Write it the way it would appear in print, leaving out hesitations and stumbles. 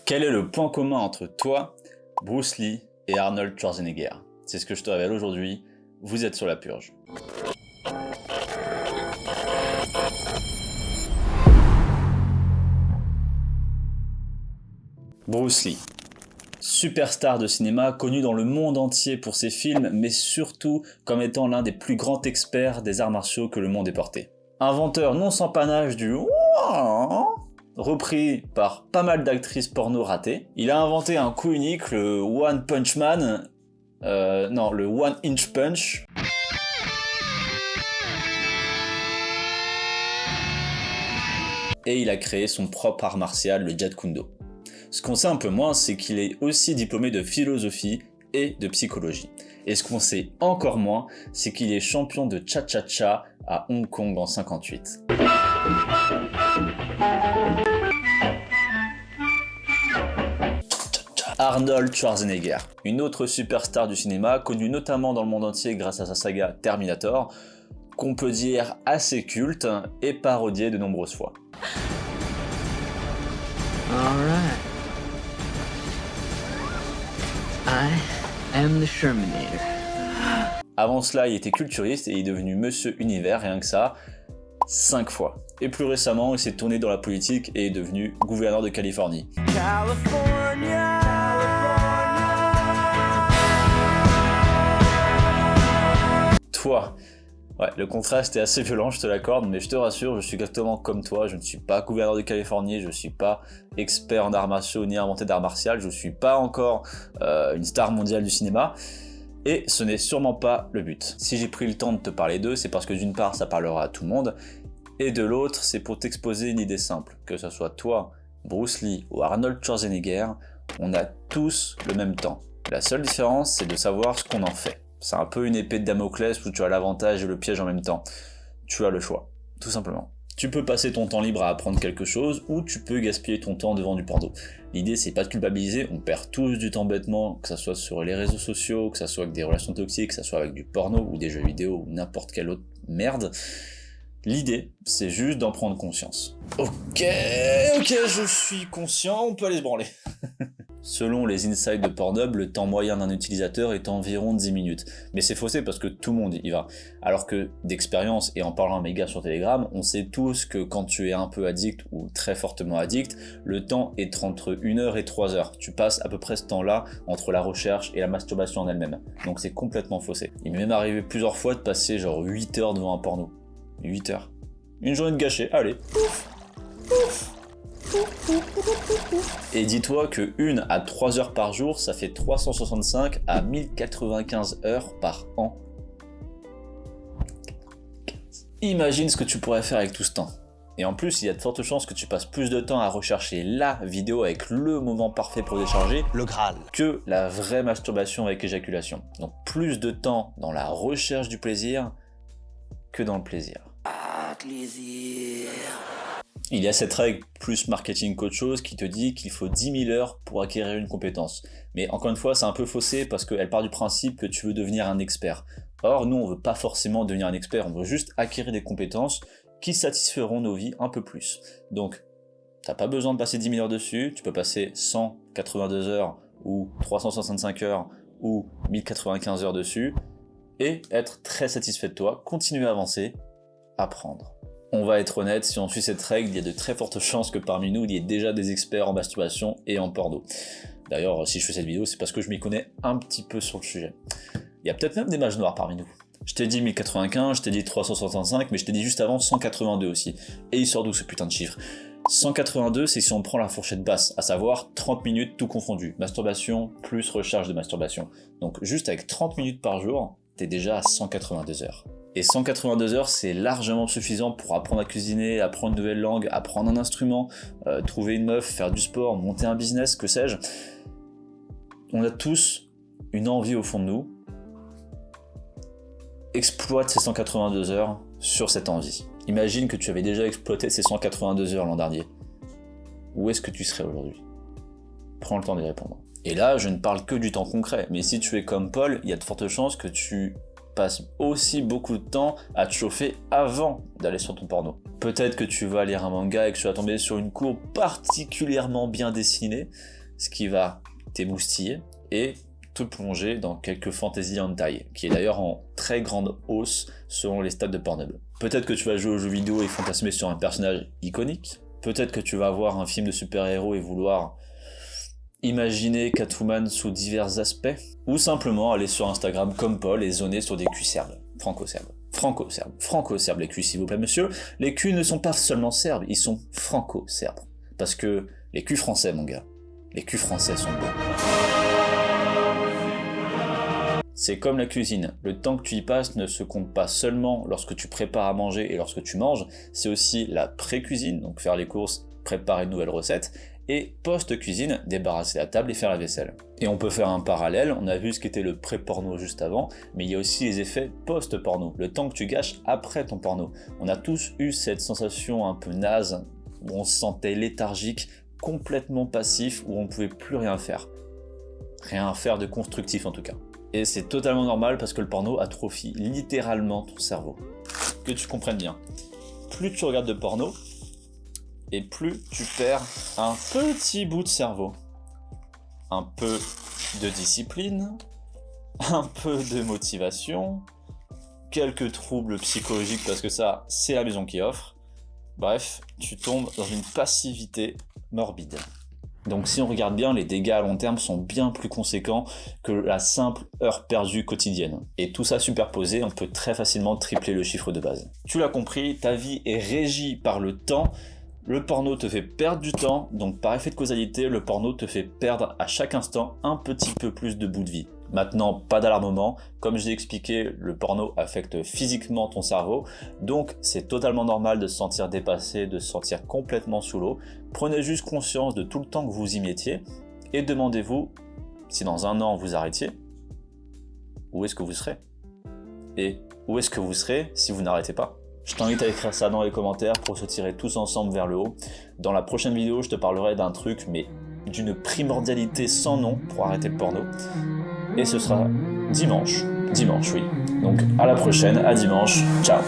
Quel est le point commun entre toi, Bruce Lee et Arnold Schwarzenegger? C'est ce que je te révèle aujourd'hui, vous êtes sur La Purge. Bruce Lee, superstar de cinéma, connu dans le monde entier pour ses films, mais surtout comme étant l'un des plus grands experts des arts martiaux que le monde ait porté. Inventeur non sans panache du repris par pas mal d'actrices porno ratées, il a inventé un coup unique, le One Punch Man, le One Inch Punch. Et il a créé son propre art martial, le Jeet Kune Do. Ce qu'on sait un peu moins, c'est qu'il est aussi diplômé de philosophie et de psychologie. Et ce qu'on sait encore moins, c'est qu'il est champion de cha-cha-cha à Hong Kong en 58. Arnold Schwarzenegger, une autre superstar du cinéma, connue notamment dans le monde entier grâce à sa saga Terminator, qu'on peut dire assez culte et parodiée de nombreuses fois. Alright. I am the Shermanator. Avant cela, il était culturiste et il est devenu Monsieur Univers, rien que ça, 5 fois. Et plus récemment, il s'est tourné dans la politique et est devenu gouverneur de Californie. California. Toi, ouais, le contraste est assez violent, je te l'accorde, mais je te rassure, je suis exactement comme toi, je ne suis pas gouverneur de Californie, je ne suis pas expert en arts martiaux ni inventé d'arts martiaux, je ne suis pas encore une star mondiale du cinéma, et ce n'est sûrement pas le but. Si j'ai pris le temps de te parler d'eux, c'est parce que d'une part, ça parlera à tout le monde, et de l'autre, c'est pour t'exposer une idée simple, que ce soit toi, Bruce Lee ou Arnold Schwarzenegger, on a tous le même temps. La seule différence, c'est de savoir ce qu'on en fait. C'est un peu une épée de Damoclès où tu as l'avantage et le piège en même temps. Tu as le choix, tout simplement. Tu peux passer ton temps libre à apprendre quelque chose, ou tu peux gaspiller ton temps devant du porno. L'idée, c'est pas de culpabiliser, on perd tous du temps bêtement, que ça soit sur les réseaux sociaux, que ça soit avec des relations toxiques, que ça soit avec du porno, ou des jeux vidéo, ou n'importe quelle autre merde. L'idée, c'est juste d'en prendre conscience. Ok, je suis conscient, on peut aller se branler. Selon les insights de Pornhub, le temps moyen d'un utilisateur est environ 10 minutes. Mais c'est faussé parce que tout le monde y va. Alors que d'expérience, et en parlant à mes gars sur Telegram, on sait tous que quand tu es un peu addict ou très fortement addict, le temps est entre 1 heure et 3 heures. Tu passes à peu près ce temps-là entre la recherche et la masturbation en elle-même. Donc c'est complètement faussé. Il m'est même arrivé plusieurs fois de passer genre 8 heures devant un porno. 8 heures. Une journée de gâchée, allez. Et dis-toi que 1 à 3 heures par jour, ça fait 365 à 1095 heures par an. Imagine ce que tu pourrais faire avec tout ce temps. Et en plus, il y a de fortes chances que tu passes plus de temps à rechercher la vidéo avec le moment parfait pour décharger, Le Graal. que la vraie masturbation avec éjaculation. Donc plus de temps dans la recherche du plaisir que dans le plaisir. Plaisir. Il y a cette règle plus marketing qu'autre chose qui te dit qu'il faut 10 000 heures pour acquérir une compétence. Mais encore une fois, c'est un peu faussé parce qu'elle part du principe que tu veux devenir un expert. Or, nous, on veut pas forcément devenir un expert, on veut juste acquérir des compétences qui satisferont nos vies un peu plus. Donc, t'as pas besoin de passer 10 000 heures dessus, tu peux passer 182 heures ou 365 heures ou 1095 heures dessus et être très satisfait de toi, continuer à avancer, apprendre. On va être honnête, si on suit cette règle, il y a de très fortes chances que parmi nous, il y ait déjà des experts en masturbation et en porno. D'ailleurs, si je fais cette vidéo, c'est parce que je m'y connais un petit peu sur le sujet. Il y a peut-être même des mages noirs parmi nous. Je t'ai dit 1095, je t'ai dit 365, mais je t'ai dit juste avant 182 aussi. Et il sort d'où ce putain de chiffre? 182, c'est si on prend la fourchette basse, à savoir 30 minutes tout confondu. Masturbation plus recherche de masturbation. Donc juste avec 30 minutes par jour, t'es déjà à 182 heures. Et 182 heures, c'est largement suffisant pour apprendre à cuisiner, apprendre une nouvelle langue, apprendre un instrument, trouver une meuf, faire du sport, monter un business, que sais-je. On a tous une envie au fond de nous. Exploite ces 182 heures sur cette envie. Imagine que tu avais déjà exploité ces 182 heures l'an dernier. Où est-ce que tu serais aujourd'hui? Prends le temps d'y répondre. Et là, je ne parle que du temps concret, mais si tu es comme Paul, il y a de fortes chances que tu passes aussi beaucoup de temps à te chauffer avant d'aller sur ton porno. Peut-être que tu vas lire un manga et que tu vas tomber sur une courbe particulièrement bien dessinée, ce qui va t'émoustiller et te plonger dans quelques fantasy hentai, qui est d'ailleurs en très grande hausse selon les stats de Pornhub. Peut-être que tu vas jouer aux jeux vidéo et fantasmer sur un personnage iconique. Peut-être que tu vas voir un film de super-héros et vouloir imaginer Catwoman sous divers aspects. Ou simplement aller sur Instagram comme Paul et zoner sur des culs serbes. Franco-serbes les culs s'il vous plaît monsieur. Les culs ne sont pas seulement serbes, ils sont franco-serbes. Parce que les culs français mon gars, les culs français sont beaux. C'est comme la cuisine, le temps que tu y passes ne se compte pas seulement lorsque tu prépares à manger et lorsque tu manges, c'est aussi la pré-cuisine, donc faire les courses, préparer une nouvelle recette, et post-cuisine, débarrasser la table et faire la vaisselle. Et on peut faire un parallèle, on a vu ce qu'était le pré-porno juste avant, mais il y a aussi les effets post-porno, le temps que tu gâches après ton porno. On a tous eu cette sensation un peu naze, où on se sentait léthargique, complètement passif, où on ne pouvait plus rien faire. Rien faire de constructif en tout cas. Et c'est totalement normal parce que le porno atrophie littéralement ton cerveau. Que tu comprennes bien. Plus tu regardes de porno, et plus tu perds un petit bout de cerveau. Un peu de discipline, un peu de motivation, quelques troubles psychologiques parce que ça, c'est la maison qui offre. Bref, tu tombes dans une passivité morbide. Donc si on regarde bien, les dégâts à long terme sont bien plus conséquents que la simple heure perdue quotidienne. Et tout ça superposé, on peut très facilement tripler le chiffre de base. Tu l'as compris, ta vie est régie par le temps. Le porno te fait perdre du temps, donc par effet de causalité, le porno te fait perdre à chaque instant un petit peu plus de bout de vie. Maintenant, pas d'alarmement, comme je l'ai expliqué, le porno affecte physiquement ton cerveau, donc c'est totalement normal de se sentir dépassé, de se sentir complètement sous l'eau. Prenez juste conscience de tout le temps que vous y mettiez, et demandez-vous, si dans un an vous arrêtiez, où est-ce que vous serez? Et où est-ce que vous serez si vous n'arrêtez pas? Je t'invite à écrire ça dans les commentaires pour se tirer tous ensemble vers le haut. Dans la prochaine vidéo, je te parlerai d'un truc, mais d'une primordialité sans nom pour arrêter le porno. Et ce sera dimanche oui. Donc à la prochaine, à dimanche, ciao.